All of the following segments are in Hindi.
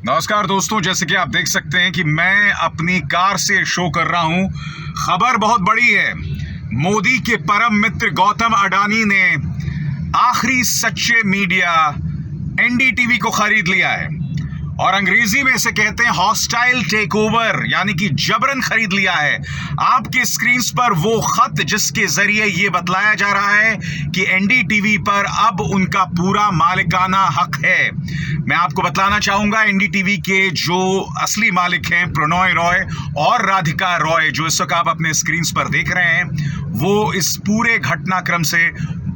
नमस्कार दोस्तों, जैसे कि आप देख सकते हैं कि मैं अपनी कार से शो कर रहा हूं। खबर बहुत बड़ी है। मोदी के परम मित्र गौतम अडानी ने आखिरी सच्चे मीडिया एनडीटीवी को खरीद लिया है और अंग्रेजी में इसे कहते हैं हॉस्टाइल टेक ओवर, यानी कि जबरन खरीद लिया है। आपके स्क्रीन पर वो खत जिसके जरिए यह बतलाया जा रहा है कि एनडीटीवी पर अब उनका पूरा मालिकाना हक है। मैं आपको बतलाना चाहूंगा, एनडीटीवी के जो असली मालिक हैं प्रणॉय रॉय और राधिका रॉय, जो इस वक्त आप अपने स्क्रीन पर देख रहे हैं, वो इस पूरे घटनाक्रम से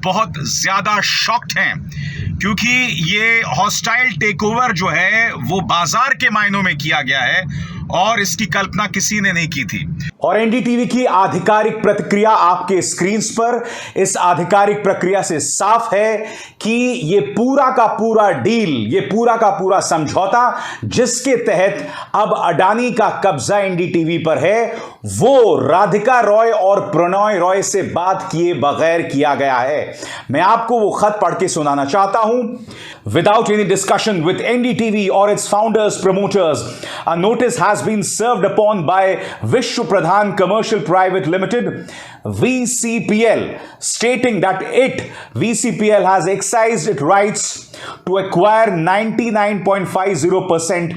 बहुत ज्यादा शॉक्ड हैं, क्योंकि ये हॉस्टाइल टेकओवर जो है वो बाजार के मायनों में किया गया है और इसकी कल्पना किसी ने नहीं की थी। और एनडीटीवी की आधिकारिक प्रतिक्रिया आपके स्क्रीन पर। इस आधिकारिक प्रक्रिया से साफ है कि ये पूरा का पूरा डील, ये पूरा का पूरा समझौता जिसके तहत अब अडानी का कब्जा एनडीटीवी पर है, वो राधिका रॉय और प्रणॉय रॉय से बात किए बगैर किया गया है। मैं आपको वो खत पढ़ के सुनाना चाहता हूं। Without any discussion with NDTV or its founders, promoters, a notice has been served upon by Vishwa Pradhan Commercial Private Limited, VCPL, stating that VCPL, has exercised its rights to acquire 99.50%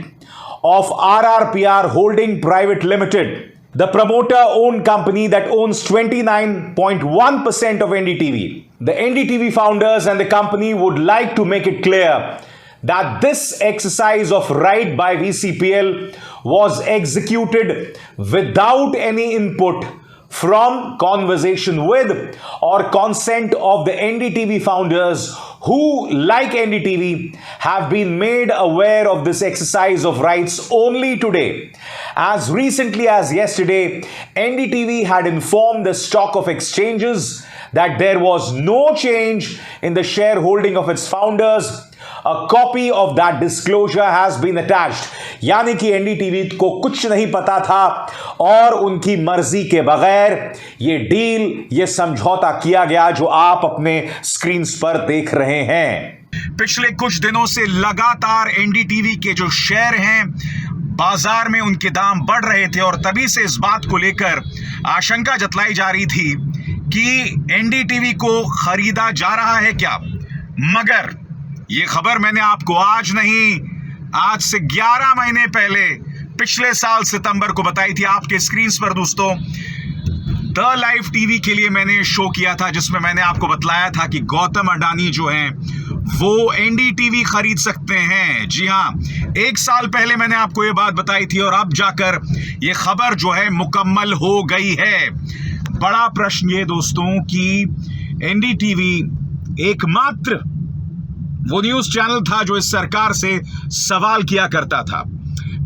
of RRPR Holding Private Limited, the promoter-owned company that owns 29.1% of NDTV. The NDTV founders and the company would like to make it clear that this exercise of right by VCPL was executed without any input from, conversation with, or consent of the NDTV founders, who, like NDTV, have been made aware of this exercise of rights only today. As recently as yesterday, NDTV had informed the stock of exchanges that there was no change in the shareholding of its founders. A copy of that disclosure has been attached. यानी कि एनडीटीवी को कुछ नहीं पता था और उनकी मर्जी के बगैर ये डील, ये समझौता किया गया जो आप अपने स्क्रीन पर देख रहे हैं। पिछले कुछ दिनों से लगातार एनडीटीवी के जो शेयर हैं बाजार में उनके दाम बढ़ रहे थे और तभी से इस बात को लेकर आशंका जतलाई जा रही थी कि एनडीटीवी को खरीदा जा रहा है क्या। मगर ये खबर मैंने आपको आज नहीं, आज से 11 महीने पहले पिछले साल सितंबर को बताई थी आपके स्क्रीन पर। दोस्तों, द लाइव टीवी के लिए मैंने शो किया था जिसमें मैंने आपको बतलाया था कि गौतम अडानी जो हैं वो एनडीटीवी खरीद सकते हैं। जी हां, 1 साल पहले मैंने आपको ये बात बताई थी और अब जाकर ये खबर जो है मुकम्मल हो गई है। बड़ा प्रश्न ये दोस्तों कि एनडीटीवी एकमात्र वो न्यूज चैनल था जो इस सरकार से सवाल किया करता था।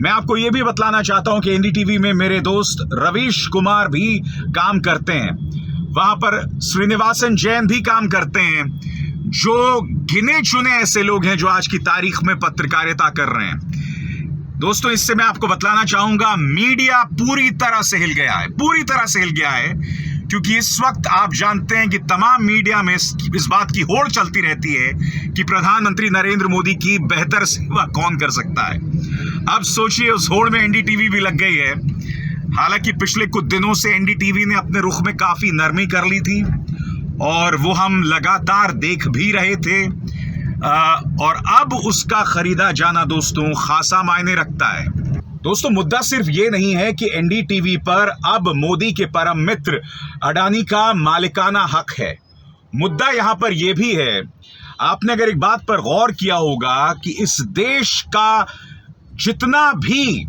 मैं आपको यह भी बतलाना चाहता हूं कि एनडीटीवी में मेरे दोस्त रवीश कुमार भी काम करते हैं, वहां पर श्रीनिवासन जैन भी काम करते हैं, जो गिने चुने ऐसे लोग हैं जो आज की तारीख में पत्रकारिता कर रहे हैं। दोस्तों, इससे मैं आपको बतलाना चाहूंगा, मीडिया पूरी तरह से हिल गया है, पूरी तरह से हिल गया है, क्योंकि इस वक्त आप जानते हैं कि तमाम मीडिया में इस बात की होड़ चलती रहती है कि प्रधानमंत्री नरेंद्र मोदी की बेहतर सेवा कौन कर सकता है। अब सोचिए, उस होड़ में एनडीटीवी भी लग गई है। हालांकि पिछले कुछ दिनों से एनडीटीवी ने अपने रुख में काफी नरमी कर ली थी और वो हम लगातार देख भी रहे थे, और अब उसका खरीदा जाना दोस्तों खासा मायने रखता है। दोस्तों, मुद्दा सिर्फ ये नहीं है कि एनडीटीवी पर अब मोदी के परम मित्र अडानी का मालिकाना हक है। मुद्दा यहां पर यह भी है, आपने अगर एक बात पर गौर किया होगा कि इस देश का जितना भी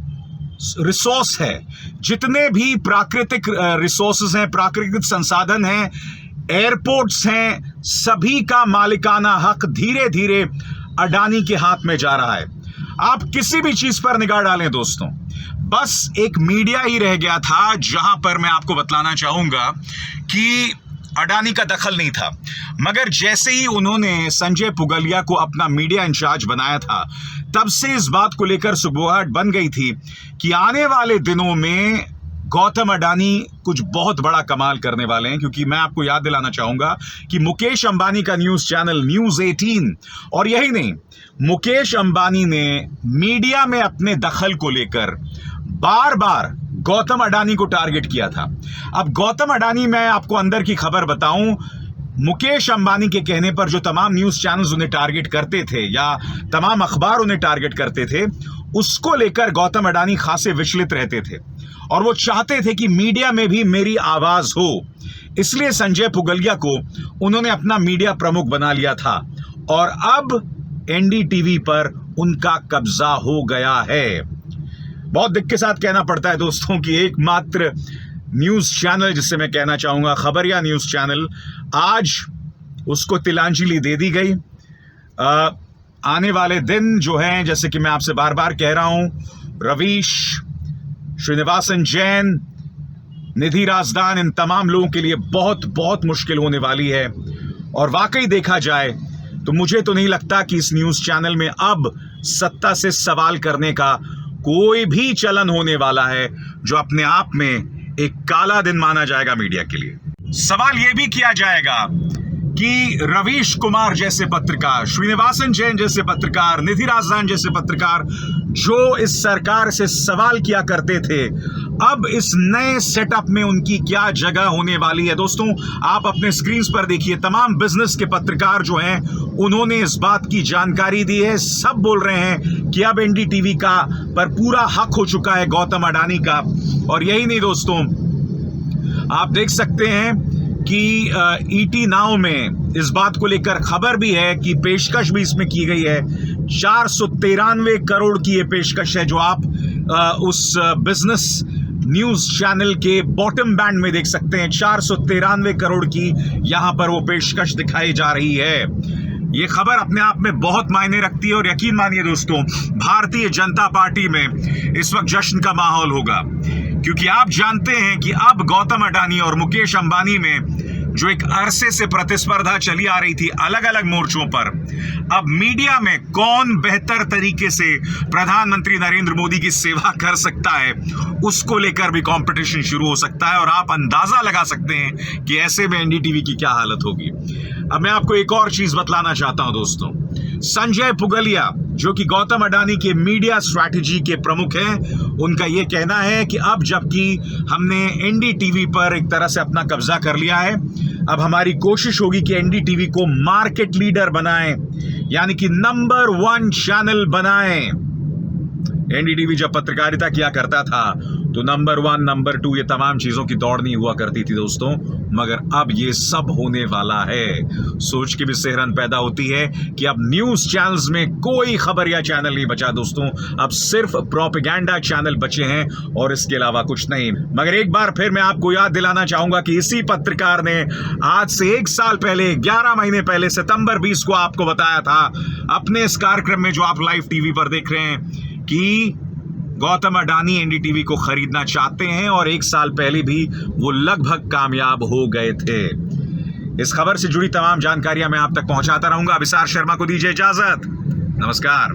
रिसोर्स है, जितने भी प्राकृतिक रिसोर्सेज हैं, प्राकृतिक संसाधन हैं, एयरपोर्ट्स हैं, सभी का मालिकाना हक धीरे धीरे अडानी के हाथ में जा रहा है। आप किसी भी चीज पर निगाह डालें दोस्तों, बस एक मीडिया ही रह गया था जहां पर मैं आपको बतलाना चाहूंगा कि अडानी का दखल नहीं था। मगर जैसे ही उन्होंने संजय पुगलिया को अपना मीडिया इंचार्ज बनाया था, तब से इस बात को लेकर सुगबुगाहट बन गई थी कि आने वाले दिनों में गौतम अडानी कुछ बहुत बड़ा कमाल करने वाले हैं, क्योंकि मैं आपको याद दिलाना चाहूंगा कि मुकेश अंबानी का न्यूज चैनल न्यूज 18, और यही नहीं, मुकेश अंबानी ने मीडिया में अपने दखल को लेकर बार बार गौतम अडानी को टारगेट किया था। अब गौतम अडानी, मैं आपको अंदर की खबर बताऊं, मुकेश अंबानी के कहने पर जो तमाम न्यूज चैनल्स उन्हें टारगेट करते थे या तमाम अखबार उन्हें टारगेट करते थे, उसको लेकर गौतम अडानी खासे विचलित रहते थे और वो चाहते थे कि मीडिया में भी मेरी आवाज हो। इसलिए संजय पुगलिया को उन्होंने अपना मीडिया प्रमुख बना लिया था और अब एनडीटीवी पर उनका कब्जा हो गया है। बहुत दिक्कत के साथ कहना पड़ता है दोस्तों कि एकमात्र न्यूज चैनल, जिससे मैं कहना चाहूंगा खबरिया न्यूज चैनल, आज उसको तिलांजलि दे दी गई। आने वाले दिन जो हैं, जैसे कि मैं आपसे बार बार कह रहा हूं, रवीश, श्रीनिवासन जैन, निधि राजदान, इन तमाम लोगों के लिए बहुत बहुत मुश्किल होने वाली है। और वाकई देखा जाए तो मुझे तो नहीं लगता कि इस न्यूज चैनल में अब सत्ता से सवाल करने का कोई भी चलन होने वाला है, जो अपने आप में एक काला दिन माना जाएगा मीडिया के लिए। सवाल यह भी किया जाएगा कि रवीश कुमार जैसे पत्रकार, श्रीनिवासन जैन जैसे पत्रकार, निधि राजदान जैसे पत्रकार जो इस सरकार से सवाल किया करते थे, अब इस नए सेटअप में उनकी क्या जगह होने वाली है। दोस्तों, आप अपने स्क्रीन पर देखिए, तमाम बिजनेस के पत्रकार जो हैं उन्होंने इस बात की जानकारी दी है। सब बोल रहे हैं कि अब एनडीटीवी का पर पूरा हक हो चुका है गौतम अडानी का। और यही नहीं दोस्तों, आप देख सकते हैं कि ईटी नाउ में इस बात को लेकर खबर भी है कि पेशकश भी इसमें की गई है। 493 करोड़ की ये पेशकश है, जो आप उस बिजनेस न्यूज चैनल के बॉटम बैंड में देख सकते हैं। 493 करोड़ की यहां पर वो पेशकश दिखाई जा रही है। ये खबर अपने आप में बहुत मायने रखती है और यकीन मानिए दोस्तों, भारतीय जनता पार्टी में इस वक्त जश्न का माहौल होगा, क्योंकि आप जानते हैं कि अब गौतम अडानी और मुकेश अंबानी में जो एक अरसे से प्रतिस्पर्धा चली आ रही थी अलग अलग मोर्चों पर, अब मीडिया में कौन बेहतर तरीके से प्रधानमंत्री नरेंद्र मोदी की सेवा कर सकता है, उसको लेकर भी कंपटीशन शुरू हो सकता है। और आप अंदाजा लगा सकते हैं कि ऐसे में एनडीटीवी की क्या हालत होगी। अब मैं आपको एक और चीज बतलाना चाहता हूं दोस्तों, संजय पुगलिया जो कि गौतम अडानी के मीडिया स्ट्रैटेजी के प्रमुख हैं, उनका यह कहना है कि अब जबकि हमने एनडीटीवी पर एक तरह से अपना कब्जा कर लिया है, अब हमारी कोशिश होगी कि एनडीटीवी को मार्केट लीडर बनाएं, यानी कि नंबर 1 चैनल बनाएं। एनडीटीवी जब पत्रकारिता किया करता था तो नंबर 1, नंबर 2 ये तमाम चीजों की दौड़ नहीं हुआ करती थी दोस्तों, मगर अब ये सब होने वाला है। सोच के भी सेहरन पैदा होती है कि अब न्यूज चैनल्स में कोई खबरिया चैनल नहीं बचा दोस्तों, अब सिर्फ प्रोपेगेंडा चैनल बचे हैं और इसके अलावा कुछ नहीं। मगर एक बार फिर मैं आपको याद दिलाना चाहूंगा कि इसी पत्रकार ने आज से 1 साल पहले, 11 महीने पहले, सितंबर 20 को आपको बताया था अपने इस कार्यक्रम में जो आप लाइव टीवी पर देख रहे हैं कि गौतम अडानी एनडीटीवी को खरीदना चाहते हैं, और 1 साल पहले भी वो लगभग कामयाब हो गए थे। इस खबर से जुड़ी तमाम जानकारियां मैं आप तक पहुंचाता रहूंगा। अभिसार शर्मा को दीजिए इजाजत। नमस्कार।